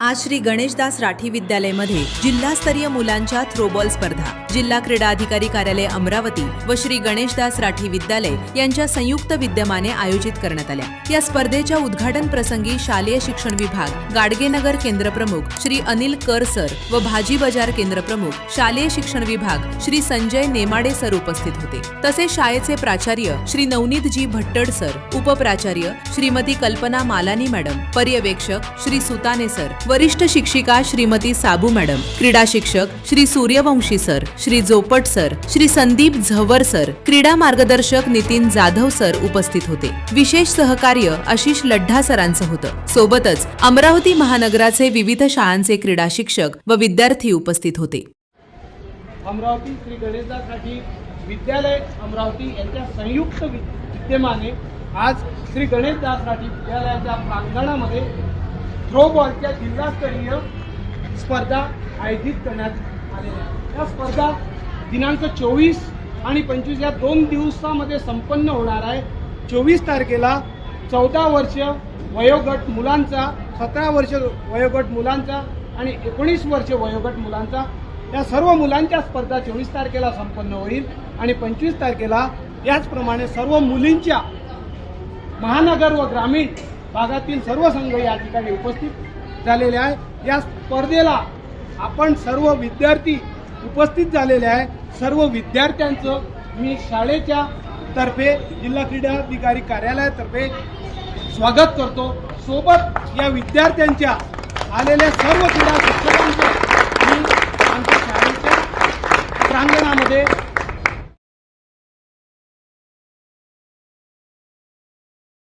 आज श्री गणेशदास राठी विद्यालयमध्ये जिल्हास्तरीय मुलांच्या थ्रोबॉल स्पर्धा जिल्हा क्रीडा अधिकारी कार्यालय अमरावती व श्री गणेशदास राठी विद्यालय यांच्या संयुक्त विद्यमाने आयोजित करण्यात आल्या। या स्पर्धेच्या उद्घाटन प्रसंगी शालेय शिक्षण विभाग गाडगेनगर केंद्र प्रमुख श्री अनिल कर सर व भाजी बाजार केंद्र प्रमुख शालेय शिक्षण विभाग श्री संजय नेमाडे सर उपस्थित होते। तसेच शाळेचे प्राचार्य श्री नवनीत जी भट्टड सर, उपप्राचार्य श्रीमती कल्पना मालानी मॅडम, पर्यवेक्षक श्री सुताने सर, वरिष्ठ शिक्षिका श्रीमती साबू मॅडम, क्रीडा शिक्षक Shri Suryavanshi sir, Shri Jopat sir, Shri Sandeep Zawar sir, क्रीडा मार्गदर्शक नितीन जाधव सर उपस्थित होते। विशेष सहकार्य आशिष लड्ढा सरांचं होतं। सोबतच अमरावती महानगराचे विविध शाळांचे क्रीडा शिक्षक व विद्यार्थी उपस्थित होते। अमरावती श्री गणेशदास राठी विद्यालय अमरावती यांच्या संयुक्त विद्यमाने आज श्री गणेशदास राठी विद्यालयाच्या प्रांगणामध्ये थ्रोबॉलच्या जिल्हास्तरीय स्पर्धा आयोजित करण्यात आलेल्या आहेत। या स्पर्धा दिनांक 24 आणि 25 या 2 दिवसामध्ये संपन्न होणार आहे। 24 तारखेला 14 वर्ष वयोगट मुलांचा, 17 वर्ष वयोगट मुलांचा आणि 19 वर्ष वयोगट मुलांचा या सर्व मुलांच्या स्पर्धा 24 तारखेला संपन्न होईल आणि 25 तारखेला याचप्रमाणे सर्व मुलींच्या महानगर व ग्रामीण भागातील सर्व संघ या ठिकाणी उपस्थित झालेले आहे। या स्पर्धेला आपण सर्व विद्यार्थी उपस्थित झालेले आहे। सर्व विद्यार्थ्यांचं मी शाळेच्या तर्फे जिल्हा क्रीडा अधिकारी कार्यालयातर्फे स्वागत करतो। सोबत या विद्यार्थ्यांच्या आलेल्या सर्व क्रीडा शिक्षकांचे मी आमच्या शाळेच्या प्रांगणामध्ये